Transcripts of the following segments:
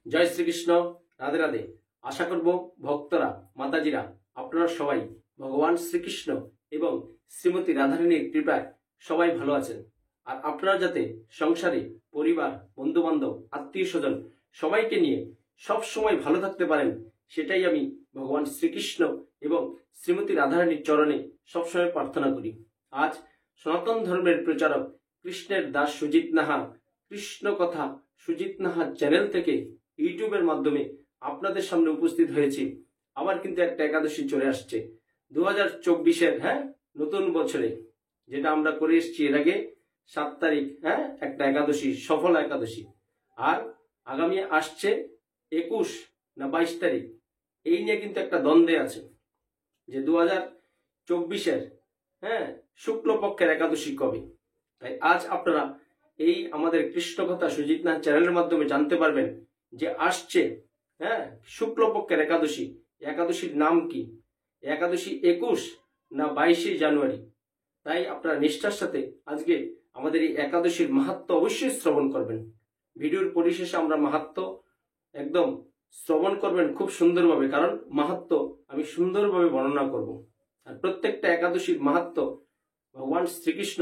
জয় শ্রীকৃষ্ণ। রাধে রাধে। আশা করব ভক্তরা, মাতাজিরা, আপনারা সবাই ভগবান শ্রীকৃষ্ণ এবং শ্রীমতী রাধারানীর কৃপায় সবাই ভালো আছেন। আর আপনারা যাতে সংসারে, পরিবার, বন্ধু বান্ধব, আত্মীয় স্বজন সবাইকে নিয়ে সব সময় ভালো থাকতে পারেন, সেটাই আমি ভগবান শ্রীকৃষ্ণ এবং শ্রীমতী রাধারানীর চরণে সবসময় প্রার্থনা করি। আজ সনাতন ধর্মের প্রচারক কৃষ্ণের দাস সুজিত নাহা কৃষ্ণ কথা সুজিত নাহা চ্যানেল থেকে ইউটিউবের মাধ্যমে আপনাদের সামনে উপস্থিত হয়েছি। আবার কিন্তু একটা একাদশী চলে আসছে 2024-এর নতুন বছরে, যেটা আমরা করে এসেছি এর আগে 7 তারিখ একটা একাদশী, সফল একাদশী। আর আগামী আসছে 21 না 22 তারিখ, এই নিয়ে কিন্তু একটা দ্বন্দ্বে আছে যে 2024-এর শুক্লপক্ষের একাদশী কবে। তাই আজ আপনারা এই আমাদের কৃষ্ণকথা সুজিত নাথ চ্যানেলের মাধ্যমে জানতে পারবেন যে আসছে শুক্লপক্ষের একাদশী। একাদশীর নাম কি? একাদশী 21 না 22 জানুয়ারি। তাই আপনারা নিষ্ঠার সাথে আজকে আমাদের এই একাদশীর মাহাত্ম্য অবশ্যই শ্রবণ করবেন। ভিডিওর পরিশেষে আমরা মাহাত্ম্য একদম শ্রবণ করবেন খুব সুন্দরভাবে, কারণ মাহাত্ম্য আমি সুন্দরভাবে বর্ণনা করব। আর প্রত্যেকটা একাদশীর মাহাত্ম্য ভগবান শ্রীকৃষ্ণ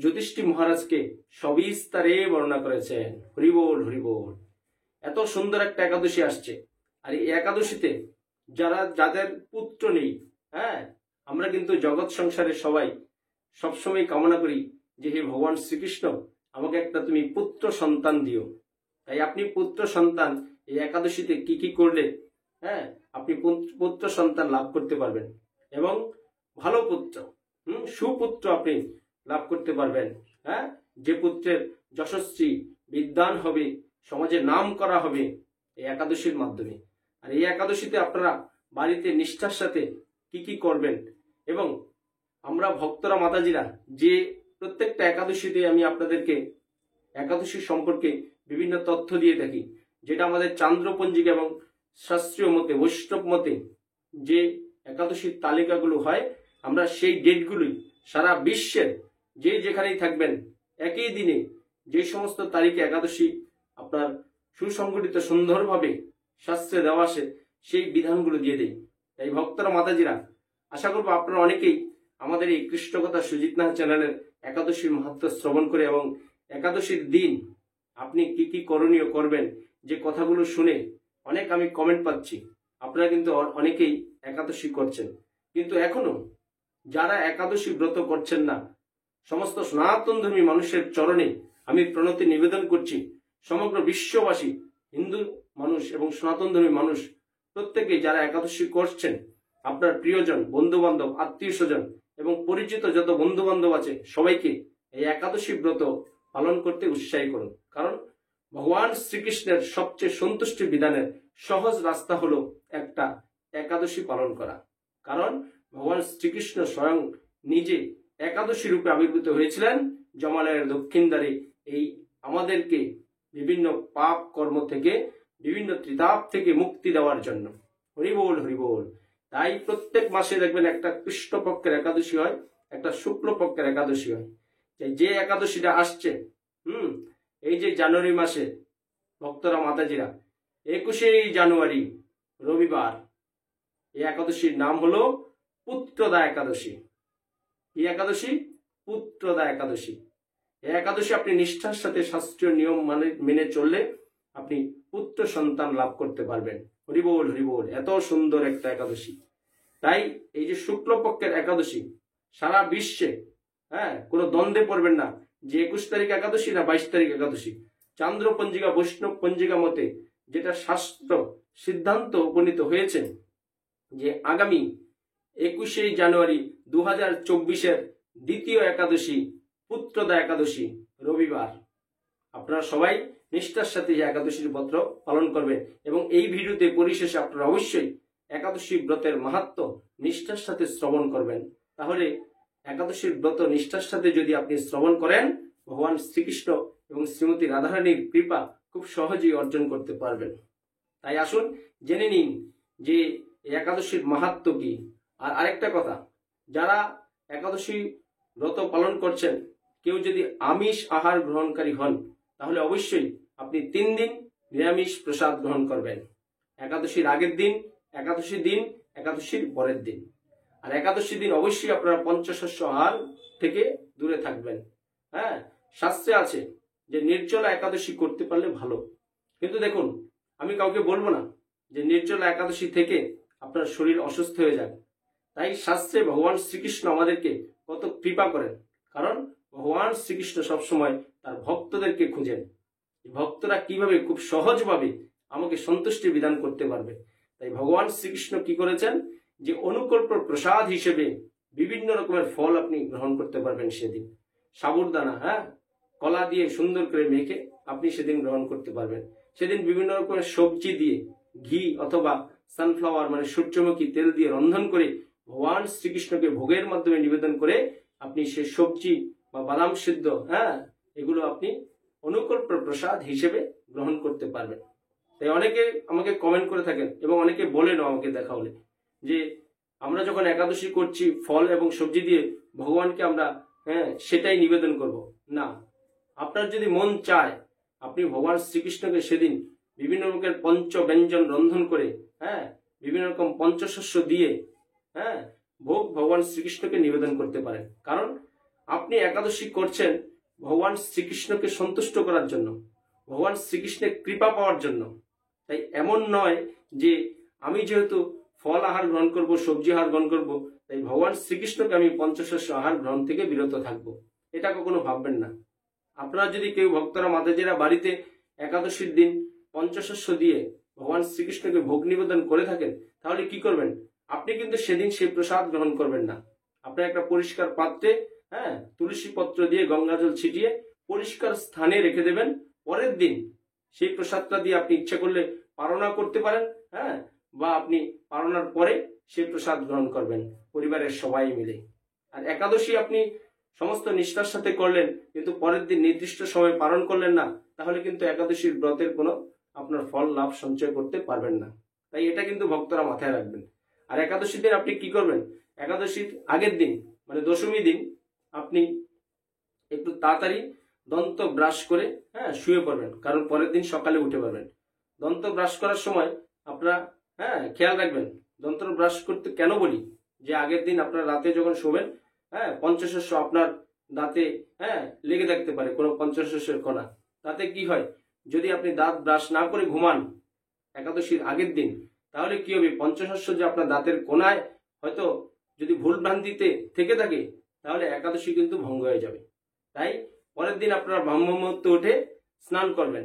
যুধিষ্ঠির মহারাজকে সবিস্তারে বর্ণনা করেছেন। হরিবোল হরিবোল। এত সুন্দর একটা একাদশী আসছে। আর এই একাদশীতে যাদের পুত্র নেই, আমরা কিন্তু জগৎ সংসারে সবাই সবসময় কামনা করি যে হে ভগবান শ্রীকৃষ্ণ, আমাকে একটা তুমি পুত্র সন্তান দিও। তাই আপনি পুত্র সন্তান এই একাদশীতে কি কি করলে আপনি পুত্র সন্তান লাভ করতে পারবেন এবং ভালো পুত্র, সুপুত্র আপনি লাভ করতে পারবেন। যে পুত্রের যশস্বী বিদ্বান হবে, সমাজে নাম করা হবে এই একাদশীর মাধ্যমে। আর এই একাদশীতে আপনারা বাড়িতে নিষ্ঠার সাথে কি কি করবেন, এবং আমরা ভক্তরা, মাতাজিরা যে প্রত্যেকটা একাদশীতে আমি আপনাদেরকে একাদশী সম্পর্কে বিভিন্ন তথ্য দিয়ে থাকি, যেটা আমাদের চান্দ্রপঞ্জিকা এবং শাস্ত্রীয় মতে, বৈষ্ণব মতে যে একাদশীর তালিকাগুলো হয়, আমরা সেই ডেটগুলোই সারা বিশ্বের যে যেখানেই থাকবেন একই দিনে যে সমস্ত তারিখে একাদশী আপনার সুসংগঠিত সুন্দরভাবে শাস্ত্রে দেওয়া আসে, সেই বিধানগুলো দিয়ে দেই। তাই ভক্তরা, মাতাজিরা, আশা করবো আপনারা অনেকেই আমাদের এই কৃষ্ণকথা সুজিত নাথ চ্যানেলের একাদশীর মাহাত্ম্য শ্রবণ করে এবং একাদশীর দিন আপনি কি কি করণীয় করবেন, যে কথাগুলো শুনে অনেক আমি কমেন্ট পাচ্ছি। আপনারা কিন্তু অনেকেই একাদশী করছেন, কিন্তু এখনো যারা একাদশী ব্রত করছেন না, সমস্ত সনাতন ধর্মী মানুষের চরণে আমি প্রণতি নিবেদন করছি। সমগ্র বিশ্ববাসী, হিন্দু মানুষ এবং সনাতন ধর্মী মানুষ প্রত্যেকেই যারা একাদশী করছেন, আপনার প্রিয়জন, বন্ধু বান্ধব, আত্মীয় স্বজন এবং পরিচিত যত বন্ধু বান্ধব আছে, সবাইকে এই একাদশী ব্রত পালন করতে উৎসাহী করুন। কারণ ভগবান শ্রীকৃষ্ণের সবচেয়ে সন্তুষ্টি বিধানের সহজ রাস্তা হলো একটা একাদশী পালন করা। কারণ ভগবান শ্রীকৃষ্ণ স্বয়ং নিজে একাদশী রূপে আবির্ভূত হয়েছিলেন জমালয়ের দক্ষিণ দ্বারে, এই আমাদেরকে বিভিন্ন পাপ কর্ম থেকে, বিভিন্ন ত্রিতাপ থেকে মুক্তি দেওয়ার জন্য। হরিবোল হরিবোল। তাই প্রত্যেক মাসে দেখবেন একটা কৃষ্ণপক্ষের একাদশী হয়, একটা শুক্লপক্ষের একাদশী হয়। যে একাদশীটা আসছে এই যে জানুয়ারি মাসে, ভক্তরা, মাতাজিরা, 21 জানুয়ারি রবিবার, এই একাদশীর নাম হলো পুত্রদা একাদশী। এই একাদশী পুত্রদা একাদশী। এই একাদশী আপনি নিষ্ঠার সাথে শাস্ত্রীয় নিয়ম মেনে চললে আপনি পুত্র সন্তান লাভ করতে পারবেন। হরিবোল হরিবোল। এত সুন্দর একটা একাদশী। তাই এই যে শুক্লপক্ষের একাদশী, সারা বিশ্বে কোনো দ্বন্দ্বে পড়বেন না যে 21 তারিখ একাদশী না 22 তারিখ একাদশী। চান্দ্র পঞ্জিকা, বৈষ্ণব পঞ্জিকা মতে যেটা শাস্ত্র সিদ্ধান্ত উপনীত হয়েছে যে আগামী 21 জানুয়ারি 2024-এর দ্বিতীয় একাদশী পুত্রদা একাদশী রবিবার। আপনারা সবাই নিষ্ঠার সাথে এই একাদশীর ব্রত পালন করবেন এবং এই ভিডিওতে পরিশেষে আপনারা অবশ্যই একাদশী ব্রতের মাহাত্ম্য নিষ্ঠার সাথে শ্রবণ করবেন। তাহলে একাদশীর ব্রত নিষ্ঠার সাথে যদি আপনি শ্রবণ করেন, ভগবান শ্রীকৃষ্ণ এবং শ্রীমতী রাধারানীর কৃপা খুব সহজেই অর্জন করতে পারবেন। তাই আসুন জেনে নিন যে একাদশীর মাহাত্ম্য কি। আর আরেকটা কথা, যারা একাদশী ব্রত পালন করছেন, কেউ যদি আমিষ আহার গ্রহণকারী হন, তাহলে অবশ্যই আপনি 3 দিন নিরামিষ প্রসাদ গ্রহণ করবেন। একাদশীর আগের দিন, একাদশীর দিন, একাদশীর পরের দিন। আর একাদশীর দিন অবশ্যই আপনারা পঞ্চশস্য আহার থেকে দূরে থাকবেন। হ্যাঁ, শাস্ত্রে আছে যে নির্জলা একাদশী করতে পারলে ভালো। কিন্তু দেখুন, আমি কাউকে বলবো না যে নির্জলা একাদশী থেকে আপনার শরীর অসুস্থ হয়ে যাবে। তাই শাস্ত্রে ভগবান শ্রীকৃষ্ণ আমাদেরকে কত কৃপা করেন, কারণ ভগবান শ্রীকৃষ্ণ সবসময় তার ভক্তদেরকে খুঁজেন। ভক্তরা কিভাবে খুব সহজভাবে আমাকে সন্তুষ্টি বিধান করতে পারবে। তাই ভগবান শ্রীকৃষ্ণ কি করেছেন, যে অনুকল্প প্রসাদ হিসেবে বিভিন্ন রকমের ফল আপনি গ্রহণ করতে পারবেন সেদিন। সাবুদানা, কলা দিয়ে সুন্দর করে মেখে আপনি সেদিন গ্রহণ করতে পারবেন। সেদিন বিভিন্ন রকমের সবজি দিয়ে, ঘি অথবা সানফ্লাওয়ার মানে সূর্যমুখী তেল দিয়ে রন্ধন করে ভগবান শ্রীকৃষ্ণকে ভোগের মাধ্যমে নিবেদন করে আপনি সেই সবজি বা বাদাম সিদ্ধ এগুলো আপনি অনুকল্প প্রসাদ হিসেবে গ্রহণ করতে পারবেন। তাই অনেকে আমাকে কমেন্ট করে থাকেন এবং অনেকে বলেন আমাকে দেখা হলে যে আমরা যখন একাদশী করছি ফল এবং সবজি দিয়ে ভগবানকে আমরা সেটাই নিবেদন করব না। আপনার যদি মন চায় আপনি ভগবান শ্রীকৃষ্ণকে সেদিন বিভিন্ন রকমের পঞ্চ ব্যঞ্জন রন্ধন করে বিভিন্ন রকম পঞ্চশস্য দিয়ে ভোগ ভগবান শ্রীকৃষ্ণকে নিবেদন করতে পারেন। কারণ আপনি একাদশী করছেন ভগবান শ্রীকৃষ্ণকে সন্তুষ্ট করার জন্য, ভগবান শ্রীকৃষ্ণের কৃপা পাওয়ার জন্য। তাই এমন নয় যে আমি যেহেতু ফল আহার গ্রহণ করব, সবজি আহার গ্রহণ করব, তাই ভগবান শ্রীকৃষ্ণকে আমি পঞ্চশস্য আহার গ্রহণ থেকে বিরত থাকবো, এটা কখনো ভাববেন না। আপনারা যদি কেউ ভক্তরা মাতাজিরা বাড়িতে একাদশীর দিন পঞ্চশস্য দিয়ে ভগবান শ্রীকৃষ্ণকে ভোগ নিবেদন করে থাকেন, তাহলে কি করবেন, আপনি কিন্তু সেদিন সেই প্রসাদ গ্রহণ করবেন না। আপনার একটা পরিষ্কার পাত্রে তুলসী পত্র দিয়ে গঙ্গা জল ছিটিয়ে পরিষ্কার স্থানে রেখে দেবেন। পরের দিন সেই প্রসাদটা দিয়ে আপনি ইচ্ছা করলে পারনা করতে পারেন, বা আপনি পারনার পরে সেই প্রসাদ গ্রহণ করবেন পরিবারের সবাই মিলে। আর একাদশী আপনি সমস্ত নিষ্ঠার সাথে করলেন কিন্তু পরের দিন নির্দিষ্ট সময় পালন করলেন না, তাহলে কিন্তু একাদশীর ব্রতের কোনো আপনার ফল লাভ সঞ্চয় করতে পারবেন না। তাই এটা কিন্তু ভক্তরা মাথায় রাখবেন। আর একাদশীর দিন আপনি কি করবেন, একাদশীর আগের দিন মানে দশমী দিন আপনি একটু তাড়াতাড়ি দন্ত ব্রাশ করে শুয়ে পড়বেন, কারণ পরের দিন সকালে উঠে পারবেন। দন্ত ব্রাশ করার সময় আপনারা খেয়াল রাখবেন, দন্ত ব্রাশ করতে কেন বলি, যে আগের দিন আপনার রাতে যখন শোবেন পঞ্চশস্য আপনার দাঁতে লেগে থাকতে পারে, কোনো পঞ্চশস্যের কণা। তাতে কি হয়, যদি আপনি দাঁত ব্রাশ না করে ঘুমান একাদশীর আগের দিন, তাহলে কি হবে, পঞ্চশস্য যে আপনার দাঁতের কোনায় হয়তো যদি ভুল ভ্রান্তিতে থেকে থাকে, তাহলে একাদশী কিন্তু ভঙ্গ হয়ে যাবে। তাই পরের দিন আপনারা ব্রহ্ম মুহূর্তে উঠে স্নান করবেন,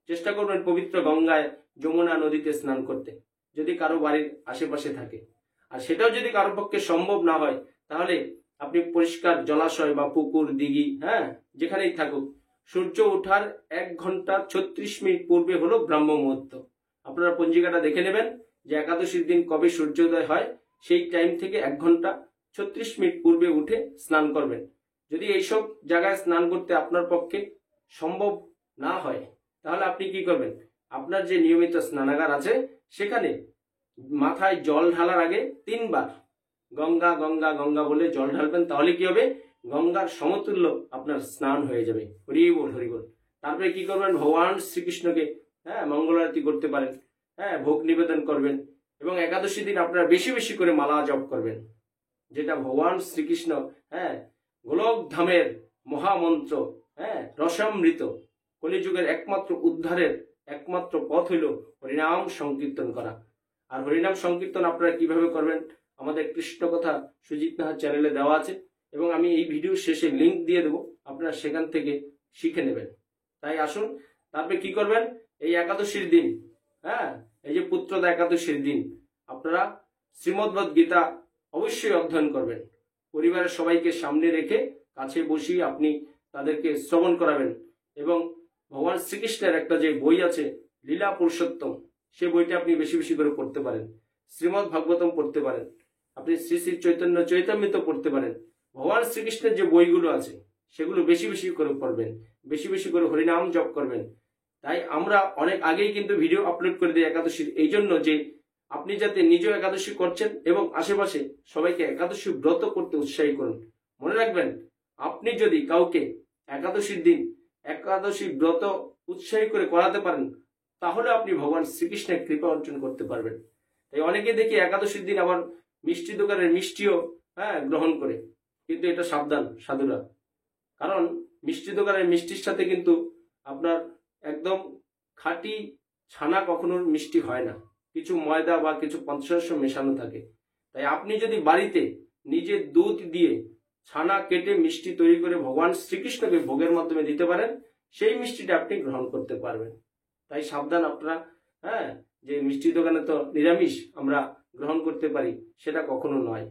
চেষ্টা করবেন পবিত্র গঙ্গায়, যমুনা নদীতে স্নান করতে, যদি কারো বাড়ির আশেপাশে থাকে। আর সেটাও যদি কারো পক্ষে সম্ভব না হয়, তাহলে আপনি পরিষ্কার জলাশয় বা পুকুর, দিঘি যেখানেই থাকুক, সূর্য ওঠার 1 ঘন্টা 36 মিনিট পূর্বে হলো ব্রহ্ম মুহূর্ত। আপনারা পঞ্জিকাটা দেখে নেবেন যে একাদশীর দিন কবে সূর্যোদয় হয়, সেই টাইম থেকে 1 ঘন্টা 36 মিনিট পূর্বে উঠে স্নান করবেন। যদি এইসব জায়গায় স্নান করতে আপনার পক্ষে সম্ভব না হয়, তাহলে আপনি কি করবেন, আপনার যে নিয়মিত স্নানাগার আছে সেখানে মাথায় জল ঢালার আগে 3 বার গঙ্গা গঙ্গা গঙ্গা বলে জল ঢালবেন। তাহলে কি হবে, গঙ্গার সমতুল্য আপনার স্নান হয়ে যাবে। হরি বল হরি বল। তারপরে কি করবেন, ভগবান শ্রীকৃষ্ণকে মঙ্গল আরতি করতে পারেন, ভোগ নিবেদন করবেন। এবং একাদশী দিন আপনারা বেশি বেশি করে মালা জপ করবেন, যেটা ভগবান শ্রীকৃষ্ণ গোলক ধামের মহামন্ত্র, রসামৃত, কলিযুগের একমাত্র উদ্ধারের একমাত্র পথ হইল হরিনাম সংকীর্তন করা। আর হরিনাম সংকীর্তন আপনারা কিভাবে করবেন আমাদের কৃষ্ণ কথা সুজিত নাহার চ্যানেলে দেওয়া আছে, এবং আমি এই ভিডিও শেষে লিংক দিয়ে দেবো, আপনারা সেখান থেকে শিখে নেবেন। তাই আসুন, তারপরে কি করবেন, এই একাদশীর দিন এই যে পুত্রদা একাদশীর দিন আপনারা শ্রীমদ্ভগবদ গীতা অবশ্যই অধ্যয়ন করবেন। পরিবারের সবাইকে সামনে রেখে কাছে বসিয়ে আপনি তাদেরকে শ্রবণ করাবেন। এবং ভগবান শ্রীকৃষ্ণের একটা যে বই আছে লীলা পুরুষোত্তম, সে বইটা আপনি বেশি বেশি করে পড়তে পারেন। শ্রীমদ্ ভাগবতম পড়তে পারেন, আপনি শ্রী শ্রী চৈতন্য চৈতামৃত পড়তে পারেন। ভগবান শ্রীকৃষ্ণের যে বইগুলো আছে সেগুলো বেশি বেশি করে পড়বেন, বেশি বেশি করে হরিনাম জপ করবেন। তাই আমরা অনেক আগেই কিন্তু ভিডিও আপলোড করে দিই একাদশীর, এই জন্য যে আপনি যাতে নিজেও একাদশী করছেন এবং আশেপাশে সবাইকে একাদশী ব্রত করতে উৎসাহী করুন। মনে রাখবেন, আপনি যদি কাউকে একাদশীর দিন একাদশী ব্রত উৎসাহী করে করাতে পারেন, তাহলে আপনি ভগবান শ্রীকৃষ্ণের কৃপা অর্জন করতে পারবেন। তাই অনেকে দেখি একাদশীর দিন আবার মিষ্টি দোকানের মিষ্টিও গ্রহণ করে, কিন্তু এটা সাবধান সাধুরা, কারণ মিষ্টি দোকানের মিষ্টির সাথে কিন্তু আপনার একদম খাঁটি ছানা কখনো মিষ্টি হয় না, কিছু ময়দা বা কিছু পঞ্চশস্য মেশানো থাকে। তাই আপনি যদি বাড়িতে নিজের দুধ দিয়ে ছানা কেটে মিষ্টি তৈরি করে ভগবান শ্রীকৃষ্ণকে ভোগের মাধ্যমে দিতে পারেন, সেই মিষ্টিটা আপনি গ্রহণ করতে পারবেন। তাই সাবধান আপনারা, যে মিষ্টি দোকানে তো নিরামিষ আমরা গ্রহণ করতে পারি, সেটা কখনো নয়।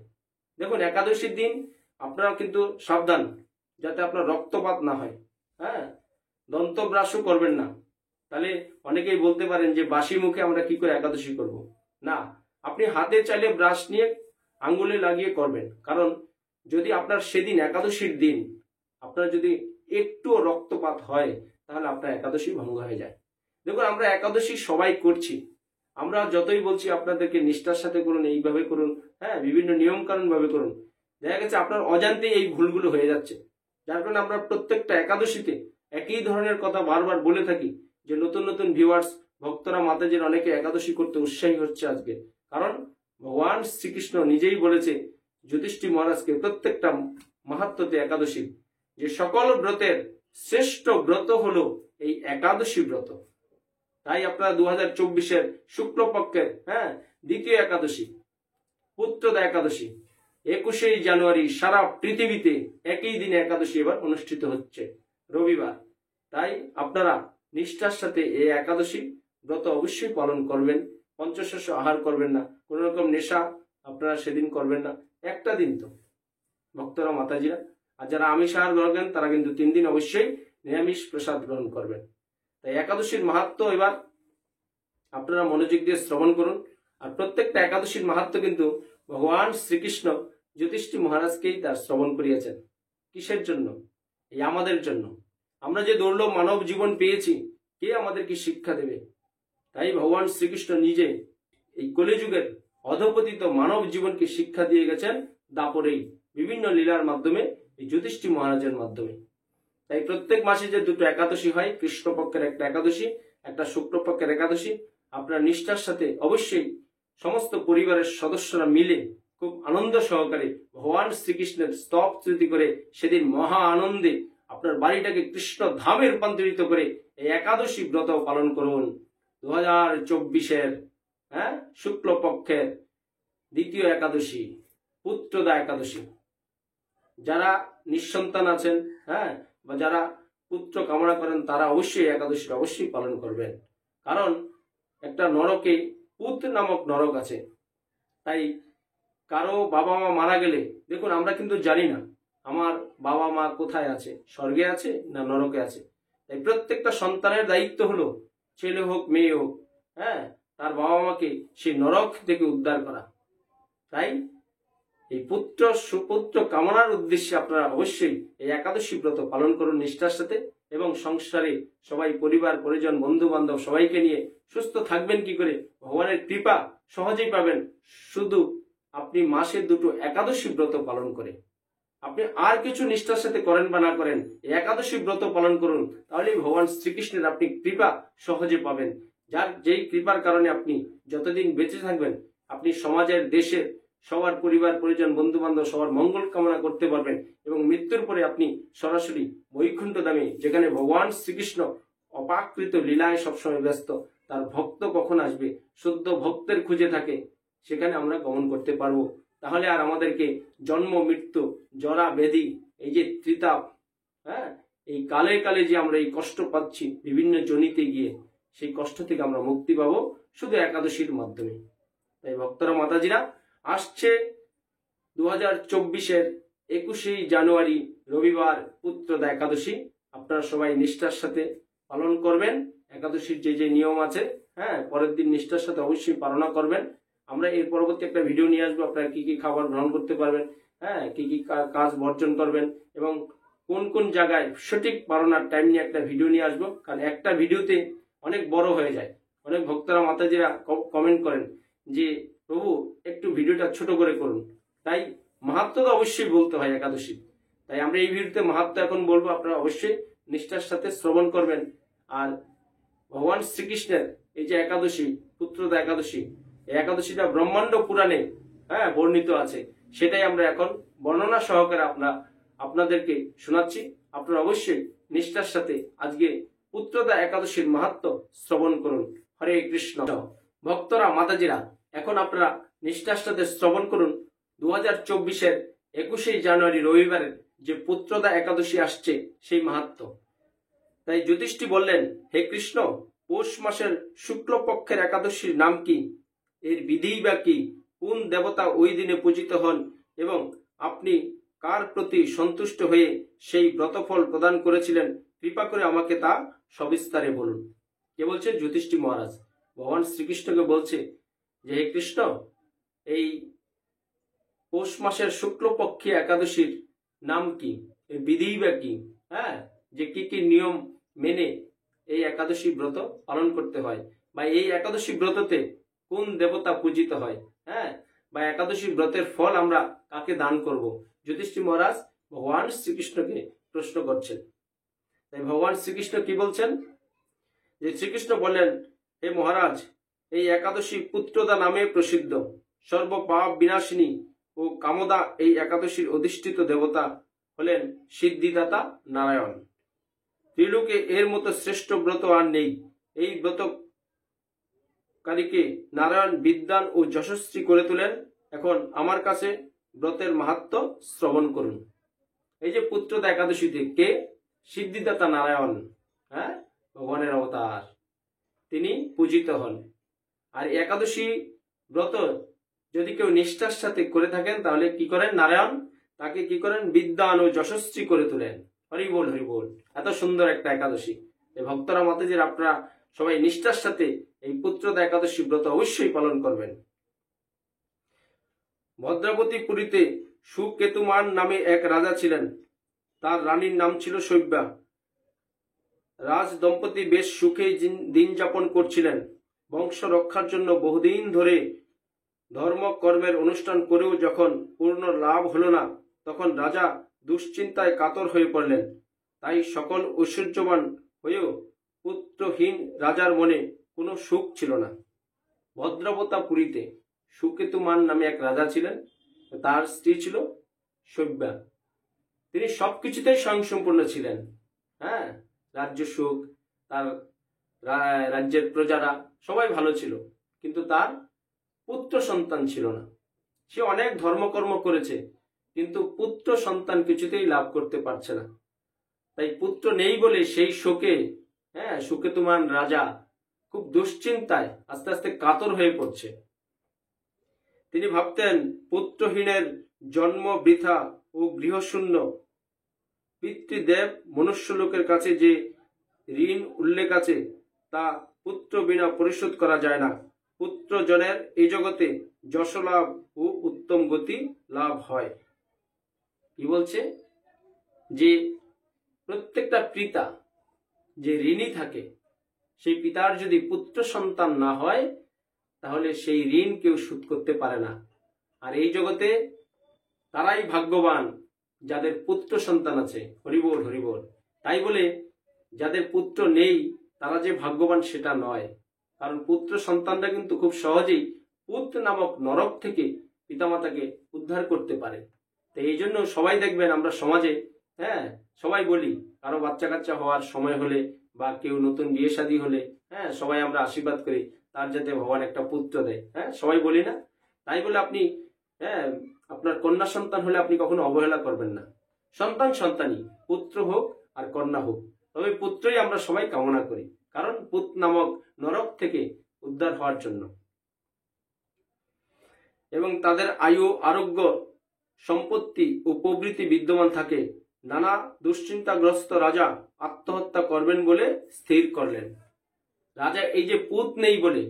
দেখুন, একাদশীর দিন আপনারা কিন্তু সাবধান যাতে আপনার রক্তপাত না হয়, দন্তব্রাশও করবেন না। তাহলে অনেকেই বলতে পারেন যে বাসি মুখে আমরা কি করে একাদশী করব। না, আপনি হাতে চাইলে ব্রাশ নিয়ে আঙ্গুলে লাগিয়ে করবেন, কারণ যদি আপনার সেদিন একাদশীর দিন আপনার যদি একটুও রক্তপাত হয় তাহলে আপনার একাদশী ভঙ্গ হয়ে যায়। দেখুন, আমরা একাদশী সবাই করছি, আমরা যতই বলছি আপনাদেরকে নিষ্ঠার সাথে করুন, এইভাবে করুন, বিভিন্ন নিয়ম কানুন ভাবে করুন, দেখা গেছে আপনার অজান্তেই এই ভুলগুলো হয়ে যাচ্ছে। যার কারণে আমরা প্রত্যেকটা একাদশীতে একই ধরনের কথা বারবার বলে থাকি, যে নতুন নতুন ভিউয়ার্স ভক্তরা মাতাজির অনেকে একাদশী করতে উৎসাহী হচ্ছে আজকে, কারণ ভগবান শ্রীকৃষ্ণ নিজেই বলেছে যুধিষ্ঠির মহারাজকে প্রত্যেকটা মাহাত্ম্যতে একাদশী, যে সকল ব্রতের শ্রেষ্ঠ ব্রত হলো এই একাদশী ব্রত। তাই আপনারা 2024-এর শুক্লপক্ষের দ্বিতীয় একাদশী পুত্রদা একাদশী 21শে জানুয়ারি সারা পৃথিবীতে একই দিনে একাদশী এবার অনুষ্ঠিত হচ্ছে, রবিবার। তাই আপনারা নিষ্ঠার সাথে এই একাদশী ব্রত অবশ্যই পালন করবেন। পঞ্চশস্য আহার করবেন না, কোন রকম নেশা আপনারা সেদিন করবেন না, একটা দিন তো ভক্তরা মাতাজিরা। আর যারা আমিষ আহার গ্রহণ করেন তারা কিন্তু 3 দিন অবশ্যই নিরামিষ প্রসাদ গ্রহণ করবেন। তাই একাদশীর মাহাত্ম্য এবার আপনারা মনোযোগ দিয়ে শ্রবণ করুন। আর প্রত্যেকটা একাদশীর মাহাত্ম্য কিন্তু ভগবান শ্রীকৃষ্ণ যুধিষ্ঠির মহারাজকেই তার শ্রবণ করিয়েছেন। কিসের জন্য? এই আমাদের জন্য। আমরা যে দুর্লভ মানব জীবন পেয়েছি, কে আমাদেরকে শিক্ষা দেবে? তাই ভগবান শ্রীকৃষ্ণ নিজে এই কলিযুগের অধপতিত মানব জীবনকে শিক্ষা দিয়ে গেছেন দাপরেই, বিভিন্ন লীলার মাধ্যমে, এই যুধিষ্ঠির মহারাজের মাধ্যমে। তাই প্রত্যেক মাসে যে দুটো একাদশী হয়, কৃষ্ণপক্ষের একটা একাদশী, একটা শুক্লপক্ষের একাদশী, আপনার নিষ্ঠার সাথে অবশ্যই সমস্ত পরিবারের সদস্যরা মিলে খুব আনন্দ সহকারে ভগবান শ্রীকৃষ্ণের স্তব স্তুতি করে সেদিন মহা আনন্দে আপনার বাড়িটাকে কৃষ্ণ ধামে রূপান্তরিত করে এই একাদশী ব্রত পালন করুন। 2024-এর শুক্লপক্ষের দ্বিতীয় একাদশী পুত্রদা একাদশী। যারা নিঃসন্তান আছেন, বা যারা পুত্র কামনা করেন, তারা অবশ্যই একাদশী অবশ্যই পালন করবেন, কারণ একটা নরকে পুত নামক নরক আছে। তাই কারো বাবা মা মারা গেলে, দেখুন আমরা কিন্তু জানি না আমার বাবা মা কোথায় আছে, স্বর্গে আছে না নরকে আছে। তাই প্রত্যেকটা সন্তানের দায়িত্ব হলো, ছেলে হোক মেয়ে হোক, তার বাবা মাকে সেই নরক থেকে উদ্ধার করা। তাই এই পুত্র সুপুত্র কামনার উদ্দেশ্যে আপনারা অবশ্যই এই একাদশী ব্রত পালন করুন নিষ্ঠার সাথে, এবং সংসারে সবাই পরিবার পরিজন বন্ধু বান্ধব সবাইকে নিয়ে সুস্থ থাকবেন কি করে? ভগবানের কৃপা সহজেই পাবেন শুধু আপনি মাসে দুটো একাদশী ব্রত পালন করে। আপনি আর কিছু নিষ্ঠার সাথে করেন বা না করেন, একাদশী ব্রত পালন করুন, তাহলেই ভগবান শ্রীকৃষ্ণের আপনি কৃপা সহজে পাবেন। যেই কৃপার কারণে আপনি যতদিন বেঁচে থাকবেন, আপনি সমাজের দেশের সবার পরিবার পরিজন বন্ধু বান্ধব সবার মঙ্গল কামনা করতে পারবেন, এবং মৃত্যুর পরে আপনি সরাসরি বৈকুণ্ঠ ধামে, যেখানে ভগবান শ্রীকৃষ্ণ অপাকৃত লীলায় সবসময় ব্যস্ত, তার ভক্ত কখন আসবে, শুদ্ধ ভক্তের খুঁজে থাকে, সেখানে আমরা গমন করতে পারবো। তাহলে আর আমাদেরকে জন্ম মৃত্যু জরা ব্যাধি, এই যে ত্রিতাপ, এই কালে কালে যে আমরা এই কষ্ট পাচ্ছি বিভিন্ন জনিতে গিয়ে, সেই কষ্ট থেকে আমরা মুক্তি পাবো শুধু একাদশীর মাধ্যমে। তাই ভক্তরা মাতাজিরা, আসছে 2024-এর 21শে জানুয়ারি রবিবার পুত্রদা একাদশী, আপনারা সবাই নিষ্ঠার সাথে পালন করবেন। একাদশীর যে নিয়ম আছে, পরের দিন নিষ্ঠার সাথে অবশ্যই পালনা করবেন। আমরা এর পরবর্তী একটা ভিডিও নিয়ে আসবো, আপনারা কি কি খাবার গ্রহণ করতে পারবেন, কি কি কাজ বর্জন করবেন, এবং কোন কোন জায়গায় সঠিক পালনার টাইম নিয়ে একটা ভিডিও নিয়ে আসবো। কারণ একটা ভিডিওতে অনেক বড় হয়ে যায়। অনেক ভক্তরা মাতাজিরা কমেন্ট করেন যে প্রভু একটু ভিডিওটা ছোট করে করুন। তাই মাহাত্ম্য তো অবশ্যই বলতে হয় একাদশী। তাই আমরা এই ভিডিওতে মাহাত্ম্য এখন বলবো, আপনারা অবশ্যই নিষ্ঠার সাথে শ্রবণ করবেন। আর ভগবান শ্রীকৃষ্ণের এই যে একাদশী, পুত্রদা একাদশী, এই একাদশীটা ব্রহ্মাণ্ড পুরাণে বর্ণিত আছে। সেটাই আমরা এখন বর্ণনা সহকারে আপনাদেরকে শোনাচ্ছি। আপনারা অবশ্যই নিষ্ঠার সাথে আজকে পুত্রদা একাদশীর মাহাত্ম্য শ্রবণ করুন। হরে কৃষ্ণ। ভক্তরা, মাতাজিরা, এখন আপনারা নিষ্ঠার সাথে শ্রবণ করুন 2024-এর 21শে জানুয়ারি রবিবারের যে পুত্রদা একাদশী আসছে সেই মাহাত্ম্য। তাই জ্যোতিষী বললেন, হে কৃষ্ণ, পৌষ মাসের শুক্লপক্ষের একাদশীর নাম কি? এর বিধিই বা কি? কোন দেবতা ওই দিনে পূজিত হন এবং আপনি কার প্রতি সন্তুষ্ট হয়ে সেই ব্রতফল প্রদান করেছিলেন? কৃপা করে আমাকে তা সবিস্তারে বলুন। কে বলছে? জ্যোতিষী মহারাজ ভগবান শ্রীকৃষ্ণকে বলছে যে, হে কৃষ্ণ, এই পৌষ মাসের শুক্লপক্ষী একাদশীর নাম কি? এর বিধিই বা কি? যে কি কি নিয়ম মেনে এই একাদশী ব্রত পালন করতে হয়, বা এই একাদশী ব্রততে কোন দেবতা পূজিত হয়, বা একাদশী ব্রতের ফল আমরা কাকে দান করব? যুধিষ্ঠি মহারাজ ভগবান শ্রীকৃষ্ণকে প্রশ্ন করছেন। তাই ভগবান শ্রীকৃষ্ণ কি বলছেন? যে শ্রীকৃষ্ণ বললেন, হে মহারাজ, এই একাদশী পুত্রদা নামে প্রসিদ্ধ। সর্বপাপ বিনাশিনী ও কামদা এই একাদশীর অধিষ্ঠিত দেবতা হলেন সিদ্ধিদাতা নারায়ণ। ত্রিলোকে এর মতো শ্রেষ্ঠ ব্রত আর নেই। এই ব্রতকারীকে নারায়ণ বিদ্বান ও যশস্বী করে তোলেন। এখন আমার কাছে ব্রতের মাহাত্ম্য শ্রবণ করুন। এই যে পুত্রদা একাদশীতে কে? সিদ্ধিদাতা নারায়ণ, ভগবানের অবতার, তিনি পূজিত হন। আর একাদশী ব্রত যদি কেউ নিষ্ঠার সাথে করে থাকেন তাহলে কি করেন? নারায়ণ তাকে কি করেন? বিদ্বান ও যশস্বী করে তোলেন। হরি বল, হরি বল। এত সুন্দর একটা একাদশী। এই ভক্তরা, মাতাজির, আপনারা সবাই নিষ্ঠার সাথে এই পুত্রদা একাদশী ব্রত অবশ্যই পালন করবেন। ভদ্রাবতী পুরীতে সুকেতুমান নামে এক রাজা ছিলেন। তার রানীর নাম ছিল শৈব্যা। রাজ দম্পতি বেশ সুখেই দিন যাপন করছিলেন। বংশ রক্ষার জন্য বহুদিন ধরে ধর্ম কর্মের অনুষ্ঠান করেও যখন পূর্ণ লাভ হল না, তখন রাজা দুশ্চিন্তায় কাতর হয়ে পড়লেন। তাই সকল ঐশ্বর্যবান হয়েও পুত্রহীন রাজার মনে কোনো সুখ ছিল না। ভদ্রাবতা পুরীতে সুকেতুমান নামে এক রাজা ছিলেন। তার স্ত্রী ছিল শৈব্যা। তিনি সবকিছুতেই স্বয়ংসম্পূর্ণ ছিলেন। রাজ্য সুখ, তার রাজ্যের প্রজারা সবাই ভালো ছিল, কিন্তু তার পুত্র সন্তান ছিল না। সে অনেক ধর্মকর্ম করেছে, কিন্তু পুত্র সন্তান কিছুতেই লাভ করতে পারছে না। তাই পুত্র নেই বলে সেই শোকে সুকেতুমান রাজা খুব দুশ্চিন্তায় আস্তে আস্তে কাতর হয়ে পড়ছে। তিনি ভাবতেন, পুত্রহীনের জন্ম বৃথা ও গৃহশূন্য। পিতৃদেব মনুষ্যলোকের কাছে যে ঋণ উল্লেখ আছে তা পুত্র বিনা পরিশোধ করা যায় না। পুত্রজনের এই জগতে যশ লাভ ও উত্তম গতি লাভ হয়। কি বলছে? যে প্রত্যেকটা পিতা যে ঋণী থাকে, সেই পিতার যদি পুত্র সন্তান না হয় তাহলে সেই ঋণ কেউ শোধ করতে পারে না। আর এই জগতে তারাই ভাগ্যবান যাদের পুত্র সন্তান আছে। হরিবোল, হরিবোল। তাই বলে যাদের পুত্র নেই তারা যে ভাগ্যবান সেটা নয়, কারণ পুত্র সন্তানরা কিন্তু খুব সহজেই পুত্র নামক নরক থেকে পিতামাতাকে উদ্ধার করতে পারে। তো এই জন্য সবাই দেখবেন আমরা সমাজে সবাই বলি, কারো বাচ্চা কাচ্চা হওয়ার সময় হলে বা কেউ নতুন বিয়ে শাদী হলে সবাই আমরা আশীর্বাদ করি তার যাতে ভগবান একটা পুত্র দেয়। সবাই বলি না? তাই বলে আপনি আপনার কন্যা সন্তান হলে আপনি কখনো অবহেলা করবেন না। সন্তান সন্তানই, পুত্র হোক আর কন্যা হোক, তবে পুত্রই আমরা সবাই কামনা করি, কারণ পুত্র নামক নরক থেকে উদ্ধার হওয়ার জন্য। এবং তাদের আয়ু, আরোগ্য, সম্পত্তি ও প্রভৃতি বিদ্যমান থাকে। নানা দুশ্চিন্তাগ্রস্ত রাজা আত্মহত্যা করবেন বলে স্থির করলেন। রাজা এই যে পুত নেই বলে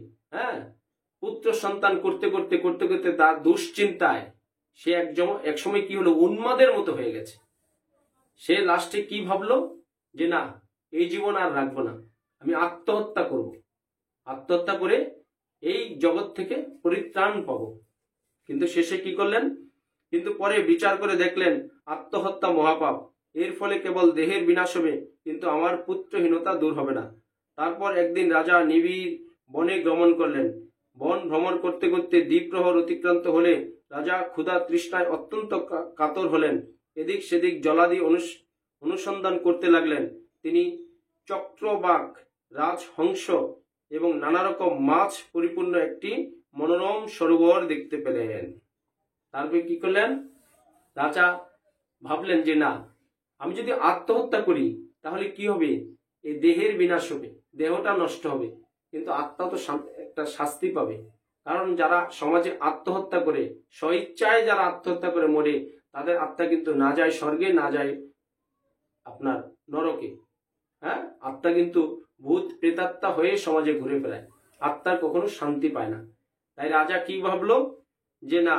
পুত্র সন্তান করতে করতে করতে করতে তার দুশ্চিন্তায় সে একসময় কি হলো, উন্মাদের মতো হয়ে গেছে। সে লাস্টে কি ভাবলো, যে না, এই জীবন আর রাখবো না, আমি আত্মহত্যা করব। আত্মহত্যা করে এই জগৎ থেকে পরিত্রাণ পাবো। কিন্তু শেষে কি করলেন? কিন্তু পরে বিচার করে দেখলেন আত্মহত্যা মহাপাপ। এর ফলে কেবল দেহের বিনাশ হবে, কিন্তু আমার পুত্রহীনতা দূর হবে না। তারপর একদিন রাজা নিবিড় বনে গমন করলেন। বন ভ্রমণ করতে করতে দ্বিপ্রহর অতিক্রান্ত হলে রাজা ক্ষুধা তৃষ্ণায় অত্যন্ত কাতর হলেন। এদিক সেদিক জলাদি অনুসন্ধান করতে লাগলেন। তিনি চক্রবাক, রাজহংস এবং নানা রকম মাছ পরিপূর্ণ একটি মনোরম সরোবর দেখতে পেলেন। তারপরে কি করলেন? রাজা ভাবলেন যে না, আমি যদি আত্মহত্যা করি তাহলে কি হবে? এই দেহের বিনাশ হবে, দেহটা নষ্ট হবে, কিন্তু আত্মা তো একটা শাস্তি পাবে। কারণ যারা সমাজে আত্মহত্যা করে, স্বইচ্ছায় যারা আত্মহত্যা করে মরে, তাদের আত্মা কিন্তু না যায় স্বর্গে, না যায় আপনার নরকে। হ্যাঁ, আত্মা কিন্তু ভূত প্রেতাত্মা হয়ে সমাজে ঘুরে বেড়ায়, আত্মার কখনো শান্তি পায় না। তাই রাজা কি ভাবলো যে না,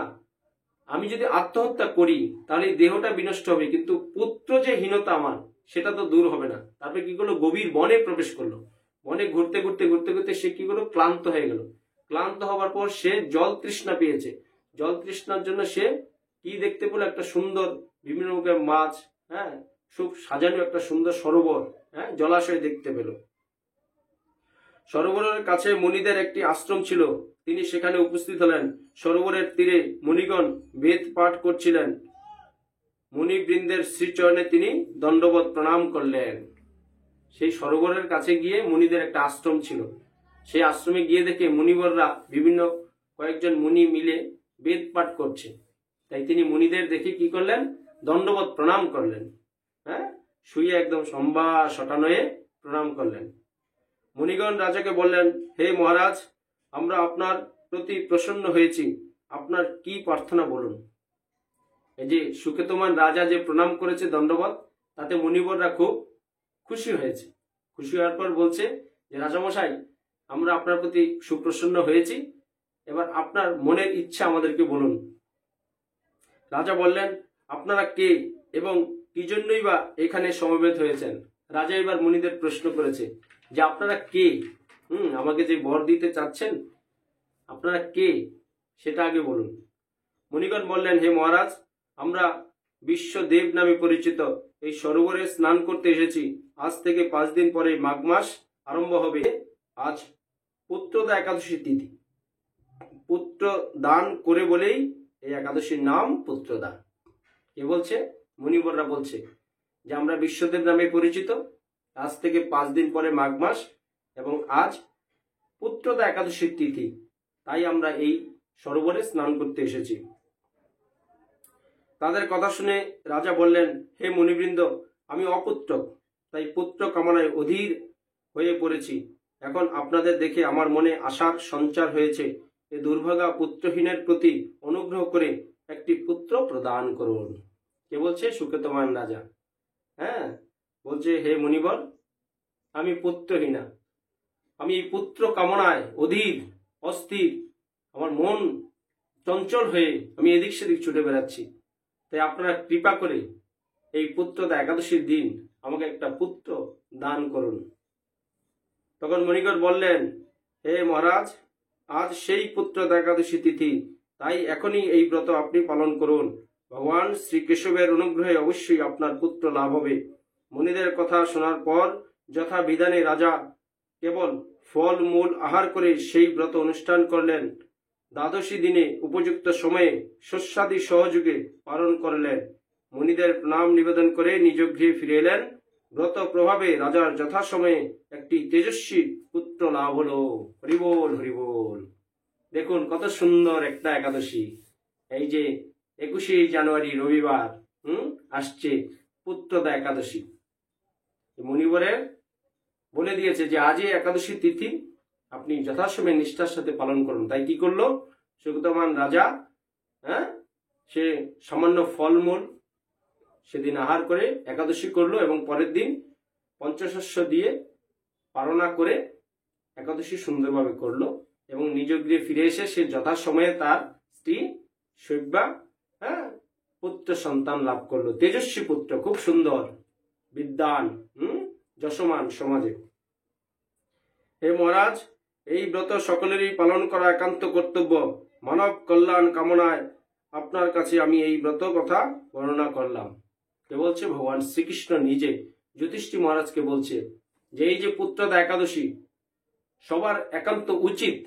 আমি যদি আত্মহত্যা করি তাহলে দেহটা বিনষ্ট হবে, কিন্তু পুত্র যে হীনতা আমার, সেটা তো দূর হবে না। তারপরে কি করলো? গভীর বনে প্রবেশ করলো। বনে ঘুরতে ঘুরতে ঘুরতে ঘুরতে সে কি করলো? ক্লান্ত হয়ে গেল। ক্লান্ত হওয়ার পর সে জল তৃষ্ণা পেয়েছে। জল তৃষ্ণার জন্য সে কি দেখতে পেলো? একটা সুন্দর বিভিন্ন রকমের মাছ, হ্যাঁ, খুব সাজানো একটা সুন্দর সরোবর, হ্যাঁ, জলাশয় দেখতে পেল। সরোবরের কাছে মুনিদের একটি আশ্রম ছিল। তিনি সেখানে উপস্থিত হলেন। সরোবরের তীরে মুনিগণ বেদ পাঠ করছিলেন। মুনিবৃন্দের শ্রীচরণে তিনি দণ্ডবত প্রণাম করলেন। সেই সরোবরের কাছে গিয়ে মুনিদের একটা আশ্রম ছিল। সেই আশ্রমে গিয়ে দেখে মুনিবররা বিভিন্ন কয়েকজন মুনি মিলে বেদ পাঠ করছে। তাই তিনি মুনিদের দেখে কি করলেন? দণ্ডবত প্রণাম করলেন। হ্যাঁ, শুয়ে একদম সম্বা শটানয়ে প্রণাম করলেন। মুনিগণ রাজাকে বললেন, হে মহারাজ, আমরা আপনার প্রতি প্রসন্ন হয়েছি, আপনার কি প্রার্থনা বলুন। এই যে সুকেতমান রাজা যে প্রণাম করেছে দণ্ডবত, তাতে মুনিবররা খুব খুশি হয়েছে। খুশি হওয়ার পর বলছে যে রাজামশাই, আমরা আপনার প্রতি সুপ্রসন্ন হয়েছি, এবার আপনার মনের ইচ্ছা আমাদেরকে বলুন। রাজা বললেন, আপনারা কে এবং কি জন্যই বা এখানে সমবেত হয়েছেন? রাজা এবার মুনিদের প্রশ্ন করেছে যে আপনারা কে, আমাকে যে বর দিতে চাচ্ছেন, আপনারা কে সেটা আগে বলুন। মুনিগণ বললেন, হে মহারাজ, আমরা বিশ্বদেব নামে পরিচিত এই সরোবরে স্নান করতে এসেছি। আজ থেকে 5 দিন পরে মাঘ মাস আরম্ভ হবে। আজ পুত্রদা একাদশী তিথি। পুত্র দান করে বলেই এই একাদশীর নাম পুত্রদা। কে বলছে? মুনিবররা বলছে যে আমরা বিশ্বদেব নামে পরিচিত, আজ থেকে 5 দিন পরে মাঘ মাস এবং আজ পুত্রদা একাদশীর তিথি, তাই আমরা এই সরোবরে স্নান করতে এসেছি। তাদের কথা শুনে রাজা বললেন, হে মুনিবৃন্দ, আমি অপুত্রক, তাই পুত্র কামনায় অধীর হয়ে পড়েছি। এখন আপনাদের দেখে আমার মনে আশার সঞ্চার হয়েছে। এ দুর্ভাগা পুত্রহীনের প্রতি অনুগ্রহ করে একটি পুত্র প্রদান করুন। কে বলছে? সুকেতমান রাজা। হ্যাঁ, বলছে, হে মুনিবর, আমি পুত্রহীনা, আমি এই পুত্র কামনায় অধীর, অস্থির, আমার মন চঞ্চল হয়ে আমি এদিক সেদিক ছুটে বেড়াচ্ছি। তাই আপনারা কৃপা করে এই পুত্রদা একাদশীর দিন আমাকে একটা পুত্র দান করুন। তখন মণিকর বললেন, হে মহারাজ, আজ সেই পুত্রদা একাদশী তিথি, তাই এখনই এই ব্রত আপনি পালন করুন। ভগবান শ্রীকেশবের অনুগ্রহে অবশ্যই আপনার পুত্র লাভ হবে। মুনিদের কথা শোনার পর যথা বিধানে রাজা কেবল ফল মূল আহার করে সেই ব্রত অনুষ্ঠান করলেন। দ্বাদশী দিনে উপযুক্ত সময়ে শস্যাদি সহযোগে পালন করলেন। মুনিদের প্রণাম নিবেদন করে নিজ গৃহে ফিরে এলেন। ব্রত প্রভাবে রাজার যথাসময়ে একটি তেজস্বী পুত্র লাভ হলো। হরিবোল হরিবোল। দেখুন কত সুন্দর একটা একাদশী। এই যে 21শে জানুয়ারি রবিবার আসছে পুত্রদা একাদশী। মুনিবরের বলে দিয়েছে যে আজই একাদশী তিথি, আপনি যথাসময়ে নিষ্ঠার সাথে পালন করুন। তাই কি করলো সুকেতমান রাজা? সে সামান্য ফলমূল সেদিন আহার করে একাদশী করলো এবং পরের দিন পঞ্চশস্য দিয়ে পালনা করে একাদশী সুন্দরভাবে করলো এবং নিজ গৃহে ফিরে এসে সে যথাসময়ে তার স্ত্রী শৈব্যা পুত্র সন্তান লাভ করলো। তেজস্বী পুত্র, খুব সুন্দর, বিদ্বান, যশমান সমাজে। হে মহারাজ, এই ব্রত সকলেরই পালন করা একান্ত কর্তব্য। মানব কল্যাণ কামনায় আপনার কাছে আমি এই ব্রত কথা বর্ণনা করলাম। কে বলছে? ভগবান শ্রীকৃষ্ণ নিজে যুধিষ্ঠির মহারাজকে বলছে যে এই যে পুত্রদা একাদশী সবার একান্ত উচিত,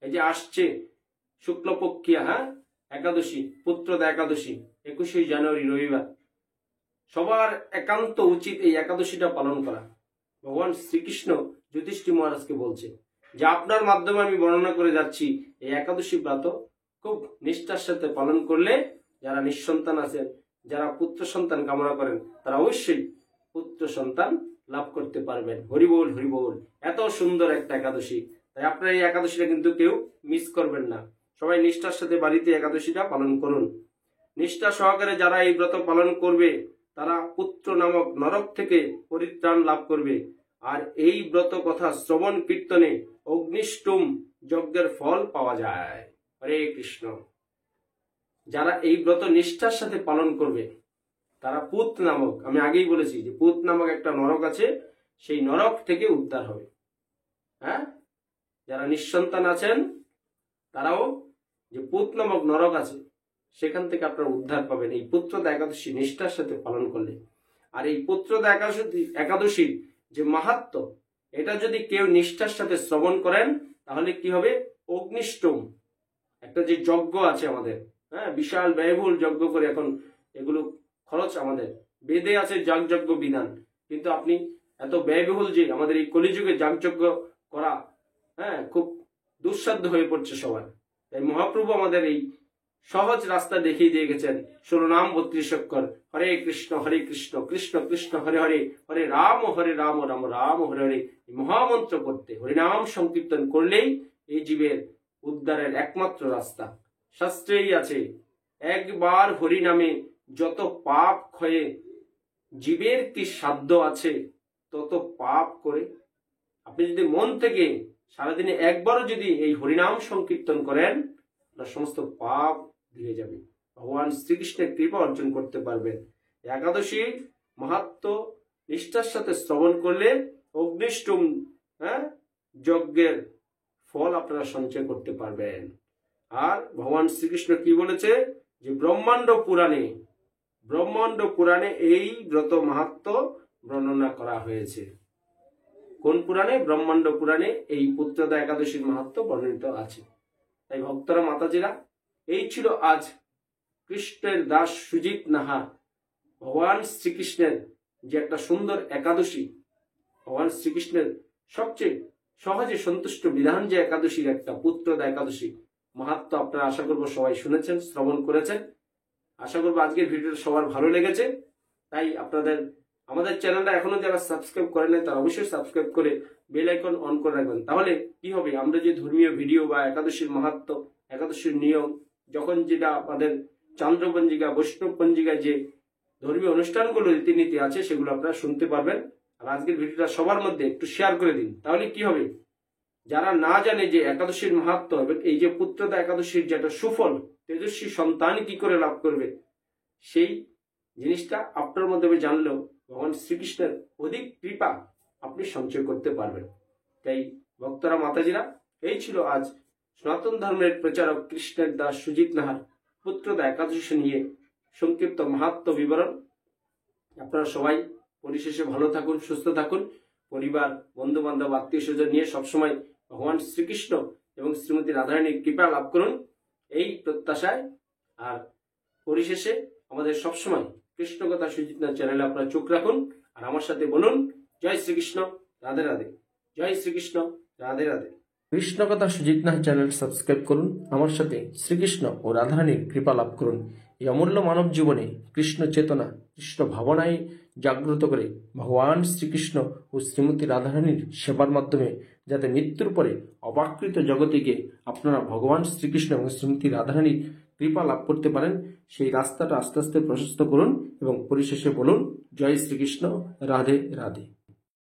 এই যে আসছে শুক্লপক্ষিয়া একাদশী, পুত্রদা একাদশী 21শে জানুয়ারি রবিবার, সবার একান্ত উচিত এই একাদশীটা পালন করা। ভগবান শ্রীকৃষ্ণ যুধিষ্ঠির মহারাজকে বলছে যে আপনার মাধ্যমে আমি বর্ণনা করে যাচ্ছি, এই একাদশী ব্রত খুব নিষ্ঠার সাথে পালন করলে যারা নিঃসন্তান আছেন, যারা পুত্র সন্তান কামনা করেন, তারা অবশ্যই পুত্র সন্তান লাভ করতে পারবেন। হরিবোল হরিবোল। এত সুন্দর একটা একাদশী, তাই আপনারা এই একাদশীটা কিন্তু কেউ মিস করবেন না। সবাই নিষ্ঠার সাথে বাড়িতে একাদশীটা পালন করুন। নিষ্ঠা সহকারে যারা এই ব্রত পালন করবে তারা পুত্র নামক নরক থেকে পরিত্রাণ লাভ করবে। আর এই ব্রত কথা শ্রবণ কীর্তনে অগ্নিষ্টুম যজ্ঞের ফল পাওয়া যায়। হরে কৃষ্ণ। যারা এই ব্রত নিষ্ঠার সাথে পালন করবে তারা পুত নামক, আমি আগেই বলেছি যে পুত নামক একটা নরক আছে, সেই নরক থেকে উদ্ধার হবে। যারা নিঃসন্তান আছেন তারাও যে পুত নামক নরক আছে সেখান থেকে আপনারা উদ্ধার পাবেন এই পুত্রদা একাদশী নিষ্ঠার সাথে পালন করলে। আর এই পুত্রদা একাদশীর যে মাহাত্ম্য, এটা যদি কেউ নিষ্ঠার সাথে শ্রবণ করেন তাহলে কি হবে, অগ্নিষ্টম একটা যে যজ্ঞ আছে আমাদের, বিশাল ব্যয়বহুল যজ্ঞ করে, এখন এগুলো খরচ আমাদের বেদে আছে যাগযজ্ঞ বিধান, কিন্তু আপনি এত ব্যয়বহুল যে আমাদের এই কলিযুগে যাগযজ্ঞ করা খুব দুঃসাধ্য হয়ে পড়ছে সবার। তাই মহাপ্রভু আমাদের এই সহজ রাস্তা দেখিয়ে দিয়ে গেছেন। 16 নাম 32 অক্ষর, হরে কৃষ্ণ কৃষ্ণ কৃষ্ণ হরে হরে, হরে রাম রাম রাম হরে হরে, মহামন্ত্র করতে হরিনাম সংকীর্তন করলেই এই জীবের উদ্ধারের একমাত্র রাস্তা। শাস্ত্রেই আছে, একবার হরিনামে যত পাপ ক্ষয়ে, জীবের কি সাধ্য আছে তত পাপ করে। আপনি যদি মন থেকে সারাদিনে একবারও যদি এই হরিনাম সংকীর্তন করেন, সমস্ত পাপ ধুয়ে যাবে, ভগবান শ্রীকৃষ্ণের কৃপা অর্জন করতে পারবেন। একাদশী মাহাত্ম্য নিষ্ঠার সাথে শ্রবণ করলে অগ্নিষ্টম যজ্ঞের ফল আপনারা সঞ্চয় করতে পারবেন। আর ভগবান শ্রীকৃষ্ণ কি বলেছে যে ব্রহ্মাণ্ড পুরাণে এই ব্রত মাহাত্ম্য বর্ণনা করা হয়েছে। কোন পুরাণে? ব্রহ্মাণ্ড পুরাণে এই পুত্রদা একাদশীর মাহাত্ম্য বর্ণিত আছে। তাই ভক্তরা মাতাজিরা, এই ছিল আজ কৃষ্ণের দাস সুজিত নাহা ভগবান শ্রীকৃষ্ণের যে একটা সুন্দর একাদশী, ভগবান শ্রীকৃষ্ণের সবচেয়ে সহজে সন্তুষ্ট বিধান যে একাদশীর একটা পুত্রদা একাদশী মাহাত্ম্য আপনারা আশা করবো সবাই শুনেছেন, শ্রবণ করেছেন। আশা করবো আজকের ভিডিওটা সবার ভালো লেগেছে। তাই আমাদের চ্যানেলটা এখনো যারা সাবস্ক্রাইব করেন নাই তারা অবশ্যই সাবস্ক্রাইব করে বেল আইকন অন করে রাখবেন। তাহলে কি হবে, আমরা যে ধর্মীয় ভিডিও বা একাদশীর মাহাত্ম্য, একাদশীর নিয়ম, যখন যেটা আমাদের চান্দ্রপঞ্জিকা বৈষ্ণব পঞ্জিকায় যে ধর্মীয় অনুষ্ঠানগুলো রীতিনীতি আছে সেগুলো আপনারা শুনতে পারবেন। আর আজকের ভিডিওটা সবার মধ্যে একটু শেয়ার করে দিন। তাহলে কি হবে, যারা না জানে যে একাদশীর মাহাত্ম্য এবং এই যে পুত্রদা একাদশীর যেটা সুফল, তেজস্বী সন্তান কি করে লাভ করবে, সেই জিনিসটা আপনার মাধ্যমে জানলেও ভগবান শ্রীকৃষ্ণের অধিক কৃপা আপনি সঞ্চয় করতে পারবেন। তাই ভক্তরা মাতাজিরা, এই ছিল আজ সনাতন ধর্মের প্রচারক কৃষ্ণের দাস সুজিত নাহার পুত্রদা একাদশী নিয়ে সংক্ষিপ্ত মাহাত্ম্য বিবরণ। আপনারা সবাই পরিশেষে ভালো থাকুন, সুস্থ থাকুন, পরিবার, বন্ধু বান্ধব, আত্মীয় স্বজন নিয়ে সবসময় ভগবান শ্রীকৃষ্ণ এবং শ্রীমতী রাধারানীর কৃপা লাভ করুন, এই প্রত্যাশায়। আর পরিশেষে আমাদের সবসময় কৃষ্ণ কথা সুজিত নাহার চ্যানেলে আপনারা চোখ রাখুন আর আমার সাথে বলুন, জয় শ্রীকৃষ্ণ, রাধে রাধে। জয় শ্রীকৃষ্ণ, রাধে রাধে। কৃষ্ণ কথা সুজিত নাহার চ্যানেল সাবস্ক্রাইব করুন, আমার সাথে শ্রীকৃষ্ণ ও রাধারানীর কৃপা লাভ করুন। এই অমূল্য মানব জীবনে কৃষ্ণ চেতনা, কৃষ্ণ ভাবনায় জাগ্রত করে ভগবান শ্রীকৃষ্ণ ও শ্রীমতী রাধারানীর সেবার মাধ্যমে যাতে মৃত্যুর পরে অপাকৃত জগতিকে আপনারা ভগবান শ্রীকৃষ্ণ এবং শ্রীমতী রাধারানীর কৃপা লাভ করতে পারেন, সেই রাস্তাটা আস্তে আস্তে প্রশস্ত করুন এবং পরিশেষে বলুন, জয় শ্রীকৃষ্ণ, রাধে রাধে।